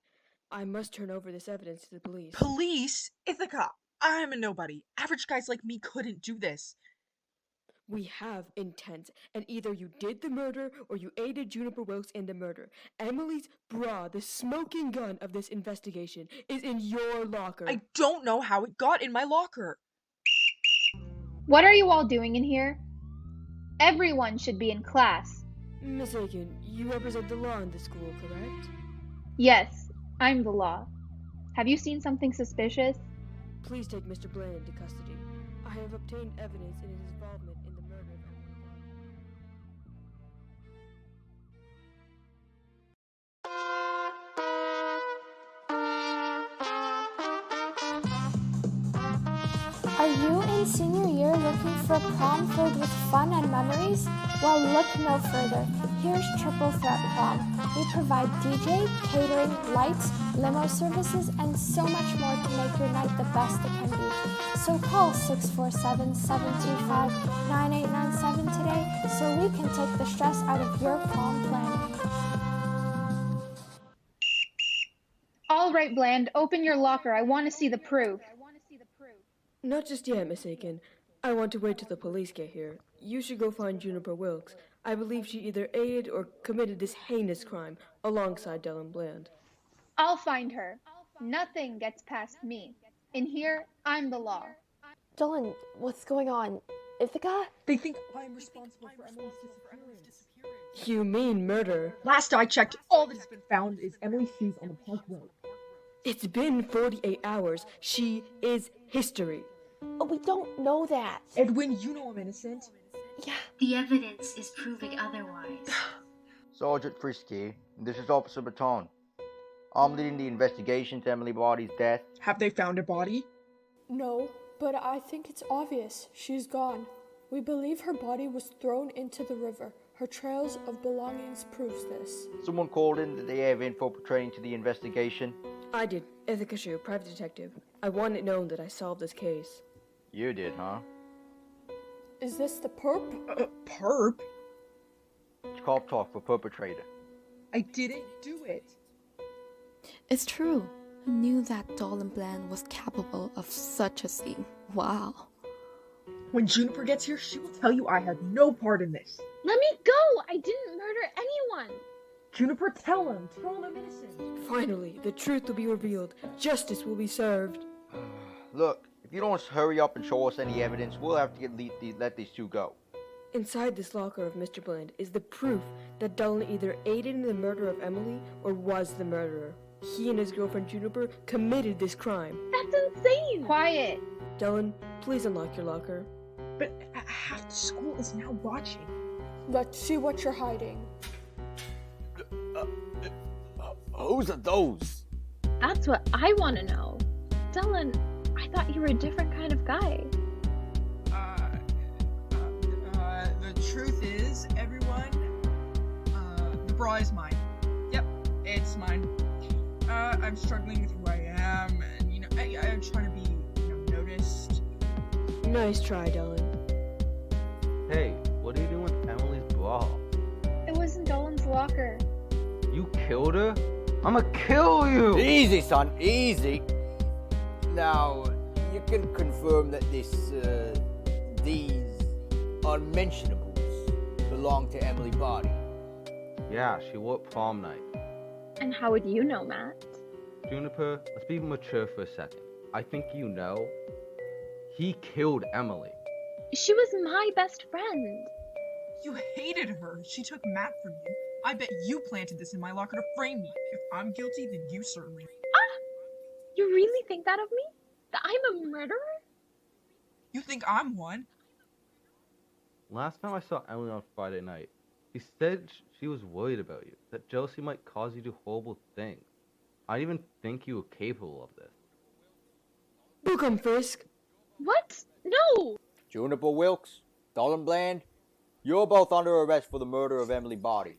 I must turn over this evidence to the police. Police? Ithaca, I'm a nobody. Average guys like me couldn't do this. We have intent, and either you did the murder or you aided Juniper Wilkes in the murder. Emily's bra, the smoking gun of this investigation, is in your locker. I don't know how it got in my locker. What are you all doing in here? Everyone should be in class. Miss Aiken, you represent the law in the school, correct? Yes, I'm the law. Have you seen something suspicious? Please take Mr. Bland into custody. I have obtained evidence in his involvement in the murder of Emily Are you in senior year looking for a prom filled with fun and memories? Well, look no further. Here's Triple Threat Prom. We provide DJ, catering, lights, limo services, and so much more to make your night the best it can be. So call 647-725-9897 today so we can take the stress out of your prom planning. All right, Bland, open your locker. I want to see the proof. Not just yet, Miss Aiken. I want to wait till the police get here. You should go find Juniper Wilkes. I believe she either aided or committed this heinous crime alongside Dylan Bland. I'll find her. Nothing gets past me. In here, I'm the law. Dolan, what's going on? Ithaca? They think I'm responsible for Emily's disappearance. You mean murder? Last I checked, all that has been found is Emily's shoes on the park road. It's been 48 hours. She is history. Oh, we don't know that. Edwin, you know I'm innocent. Yeah. The evidence is proving otherwise. Sergeant Frisky, this is Officer Baton. I'm leading the investigation into Emily Body's death. Have they found a body? No, but I think it's obvious. She's gone. We believe her body was thrown into the river. Her trails of belongings proves this. Someone called in that they have info pertaining to the investigation. I did. Ithaca Shu, private detective. I want it known that I solved this case. You did, huh? Is this the perp? Perp? It's cop talk for perpetrator. I didn't do it. It's true. I knew that Dolan Bland was capable of such a scene. Wow. When Juniper gets here, she will tell you I had no part in this. Let me go! I didn't murder anyone! Juniper, tell him. Tell him I'm innocent. Finally, the truth will be revealed. Justice will be served. Look, if you don't hurry up and show us any evidence, we'll have to let these two go. Inside this locker of Mr. Bland is the proof that Dolan either aided in the murder of Emily or was the murderer. He and his girlfriend Juniper committed this crime. That's insane! Quiet! Dylan, please unlock your locker. But half the school is now watching. Let's see what you're hiding. Whose are those? That's what I want to know. Dylan, I thought you were a different kind of guy. The truth is, everyone, the bra is mine. Yep, it's mine. I'm struggling with who I am, and, I'm trying to be, noticed. Nice try, Dylan. Hey, what are you doing with Emily's bra? It was in Dolan's locker. You killed her? I'ma kill you! Easy, son, easy. Now, you can confirm that these unmentionables belong to Emily Body. Yeah, she wore it prom night. And how would you know, Matt? Juniper, let's be mature for a second. I think you know. He killed Emily. She was my best friend. You hated her. She took Matt from you. I bet you planted this in my locker to frame me. If I'm guilty, then you certainly. Ah! You really think that of me? That I'm a murderer? You think I'm one? Last time I saw Emily on Friday night, she said she was worried about you, that jealousy might cause you to do horrible things. I didn't even think you were capable of this. Book 'em, Frisk. What? No! Juniper Wilkes, Dolan Bland, you're both under arrest for the murder of Emily Body.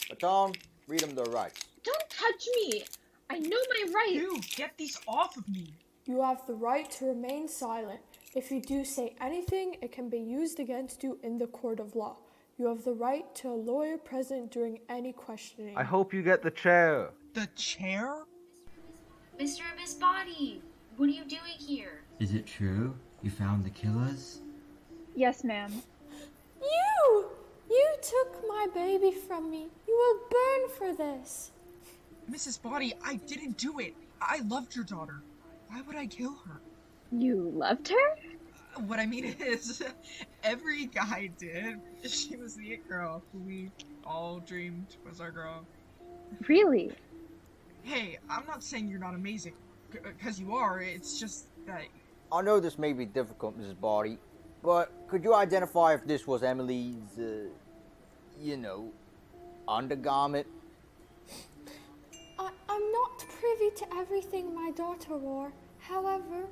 Baton, read them their rights. Don't touch me! I know my rights! You, get these off of me! You have the right to remain silent. If you do say anything, it can be used against you in the court of law. You have the right to a lawyer present during any questioning. I hope you get the chair. The chair? Mr. and Miss Body, what are you doing here? Is it true? You found the killers? Yes, ma'am. You took my baby from me. You will burn for this. Mrs. Body, I didn't do it. I loved your daughter. Why would I kill her? You loved her? What I mean is, every guy did. She was the it girl who we all dreamed was our girl. Really? Hey, I'm not saying you're not amazing, because you are. It's just that... I know this may be difficult, Mrs. Body, but could you identify if this was Emily's, undergarment? I'm not privy to everything my daughter wore. However,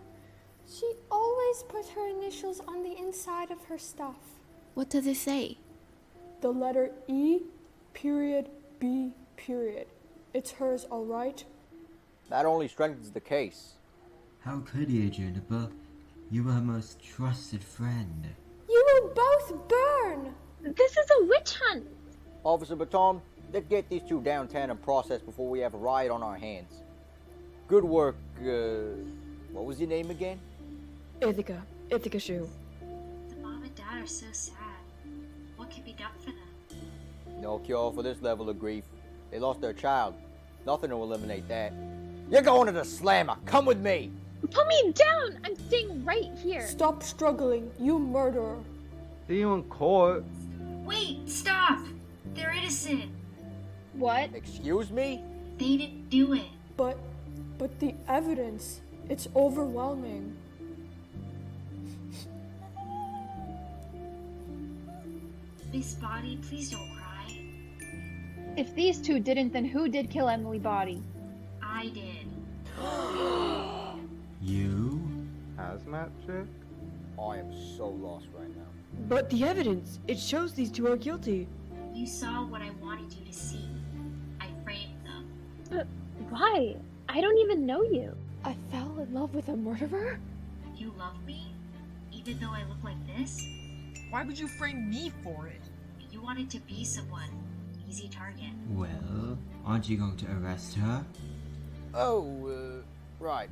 she always put her initials on the inside of her stuff. What does it say? The letter E, period, B, period. It's hers, all right? That only strengthens the case. How could you, Juniper? You were her most trusted friend. You will both burn! This is a witch hunt! Officer Baton, let's get these two downtown and processed before we have a riot on our hands. Good work, what was your name again? Ithaca Shoe. The mom and dad are so sad. What can be done for them? No cure for this level of grief. They lost their child. Nothing will eliminate that. You're going to the slammer. Come with me. Put me down! I'm staying right here. Stop struggling, you murderer. See you in court. Wait, stop! They're innocent. What? Excuse me? They didn't do it. But the evidence, it's overwhelming. Miss Body, please don't cry. If these two didn't, then who did kill Emily Body? I did. You? Hazmat chick? I am so lost right now. But the evidence, it shows these two are guilty. You saw what I wanted you to see. I framed them. But why? I don't even know you. I fell in love with a murderer? You love me? Even though I look like this? Why would you frame me for it? You wanted to be someone. Easy target. Well, aren't you going to arrest her? Oh, right.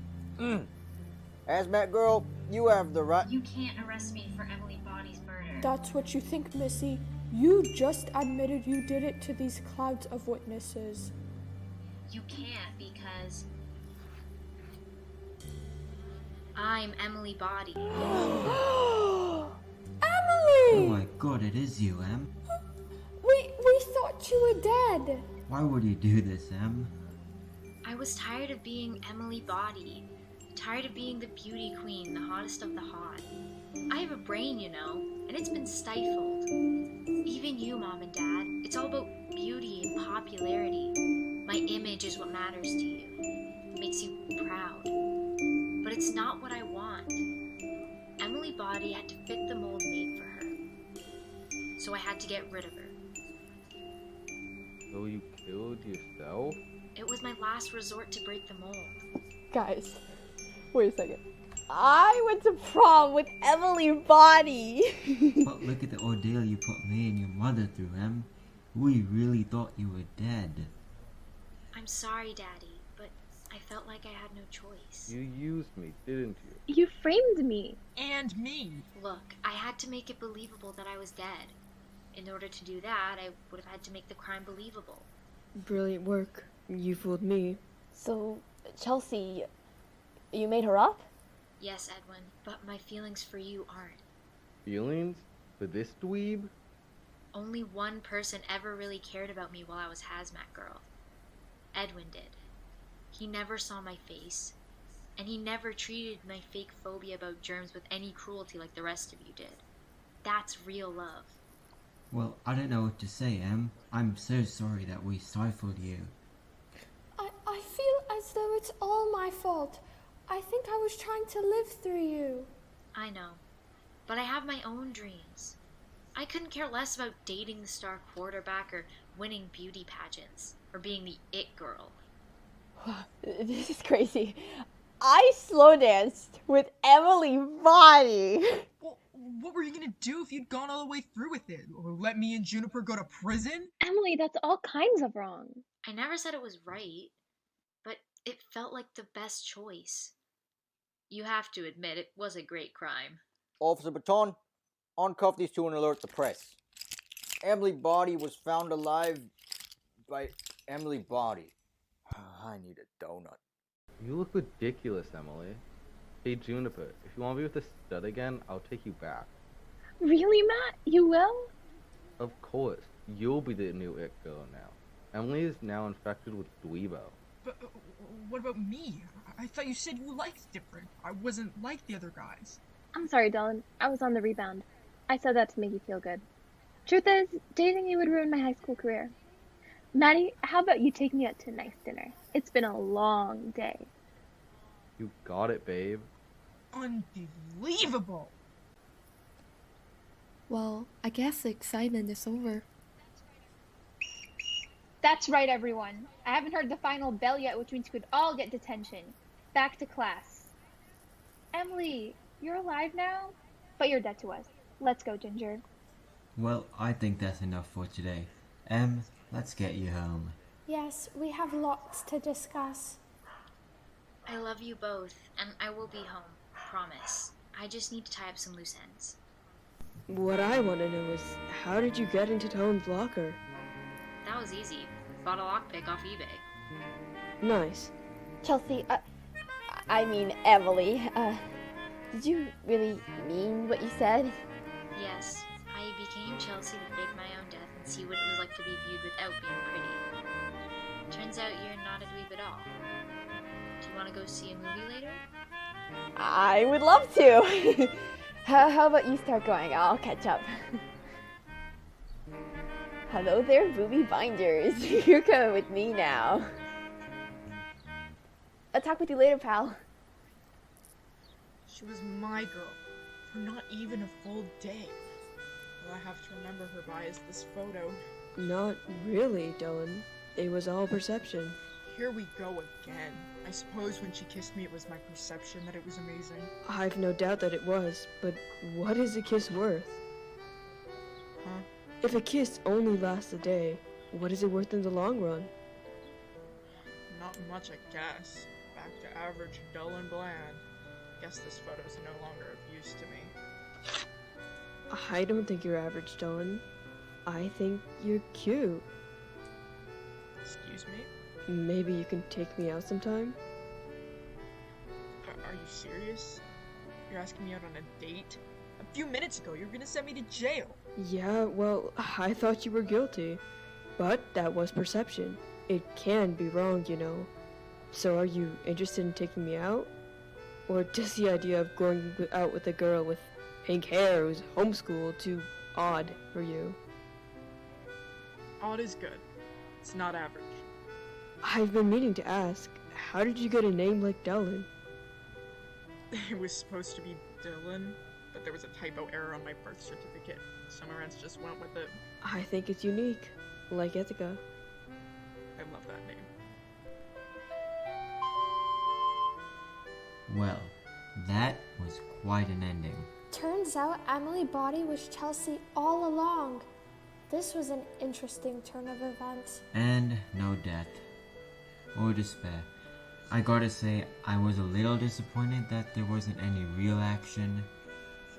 Hazmat girl, you have the right. You can't arrest me for Emily Body's murder. That's what you think, Missy. You just admitted you did it to these clouds of witnesses. You can't because I'm Emily Body. Emily! Oh my god, it is you, Em. We thought you were dead. Why would you do this, Em? I was tired of being Emily Body. Tired of being the beauty queen, the hottest of the hot. I have a brain, you know, and it's been stifled. Even you, Mom and Dad, it's all about beauty and popularity. My image is what matters to you. It makes you proud. But it's not what I want. Emily Body had to fit the mold made for her. So I had to get rid of her. So you killed yourself? It was my last resort to break the mold. Guys, wait a second. I went to prom with Emily Body. But look at the ordeal you put me and your mother through, Em. We really thought you were dead. I'm sorry, Daddy, but I felt like I had no choice. You used me, didn't you? You framed me. And me. Look, I had to make it believable that I was dead. In order to do that, I would have had to make the crime believable. Brilliant work. You fooled me. So, Chelsea, you made her up? Yes, Edwin, but my feelings for you aren't. Feelings? For this dweeb? Only one person ever really cared about me while I was hazmat girl. Edwin did. He never saw my face, and he never treated my fake phobia about germs with any cruelty like the rest of you did. That's real love. Well, I don't know what to say, Em. I'm so sorry that we stifled you. I feel as though it's all my fault. I think I was trying to live through you. I know, but I have my own dreams. I couldn't care less about dating the star quarterback or winning beauty pageants or being the it girl. This is crazy. I slow danced with Emily Body. Well, what were you gonna do if you'd gone all the way through with it? Or let me and Juniper go to prison? Emily, that's all kinds of wrong. I never said it was right, but it felt like the best choice. You have to admit, it was a great crime. Officer Baton, uncuff these two and alert the press. Emily Body was found alive by Emily Body. I need a donut. You look ridiculous, Emily. Hey, Juniper, if you want to be with the stud again, I'll take you back. Really, Matt? You will? Of course. You'll be the new it girl now. Emily is now infected with Dweebo. But what about me? I thought you said you liked different. I wasn't like the other guys. I'm sorry, Dylan. I was on the rebound. I said that to make you feel good. Truth is, dating you would ruin my high school career. Maddie, how about you take me out to a nice dinner? It's been a long day. You got it, babe. Unbelievable! Well, I guess the excitement is over. That's right, everyone. I haven't heard the final bell yet, which means we could all get detention. Back to class. Emily, you're alive now? But you're dead to us. Let's go, Ginger. Well, I think that's enough for today. Em, let's get you home. Yes, we have lots to discuss. I love you both, and I will be home. Promise. I just need to tie up some loose ends. What I want to know is, how did you get into Tone's locker? That was easy. Bought a lockpick off eBay. Nice. Chelsea, Emily, did you really mean what you said? Yes, I became Chelsea to fake my own death and see what it was like to be viewed without being pretty. Turns out you're not a dweeb at all. Do you want to go see a movie later? I would love to. How about you start going? I'll catch up. Hello there, booby binders. You're coming with me now. I'll talk with you later, pal. She was my girl for not even a full day. All I have to remember her by is this photo. Not really, Dylan. It was all perception. Here we go again. I suppose when she kissed me it was my perception that it was amazing. I've no doubt that it was, but what is a kiss worth? Huh? If a kiss only lasts a day, what is it worth in the long run? Not much, I guess. Back to average, dull and bland. Guess this photo's no longer of use to me. I don't think you're average, Dylan. I think you're cute. Excuse me? Maybe you can take me out sometime? Are you serious? You're asking me out on a date? A few minutes ago, you were gonna send me to jail. Yeah, well, I thought you were guilty. But that was perception. It can be wrong, you know. So are you interested in taking me out? Or does the idea of going out with a girl with pink hair who's homeschooled too odd for you? Odd is good. It's not average. I've been meaning to ask, how did you get a name like Dylan? It was supposed to be Dylan, but there was a typo error on my birth certificate. Some parents just went with it. I think it's unique, like Ithaca. I love that name. Well, that was quite an ending. Turns out Emily Body was Chelsea all along. This was an interesting turn of events. And no death. Or despair. I gotta say, I was a little disappointed that there wasn't any real action,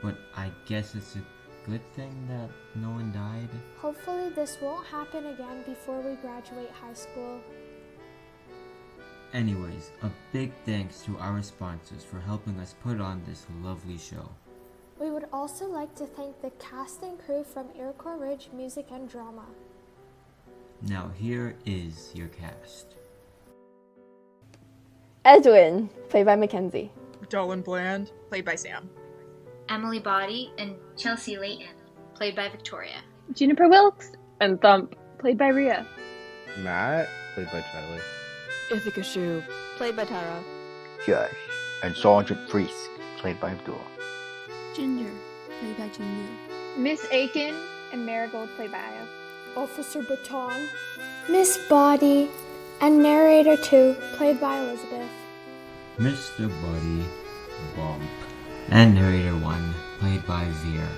but I guess it's a good thing that no one died. Hopefully this won't happen again before we graduate high school. Anyways, a big thanks to our sponsors for helping us put on this lovely show. We would also like to thank the cast and crew from Iroquois Ridge Music and Drama. Now here is your cast. Edwin, played by Mackenzie. Dolan Bland, played by Sam. Emily Body and Chelsea Layton, played by Victoria. Juniper Wilkes and Thump, played by Rhea. Matt, played by Charlie. Ithaca Shu, played by Tara. Josh and Sergeant Frisk, played by Abdul. Ginger, played by Jinyu. Miss Aiken and Marigold, played by Aya. Officer Breton, Miss Body, and Narrator 2, played by Elizabeth. Mr. Buddy Bump. And Narrator 1, played by Veer.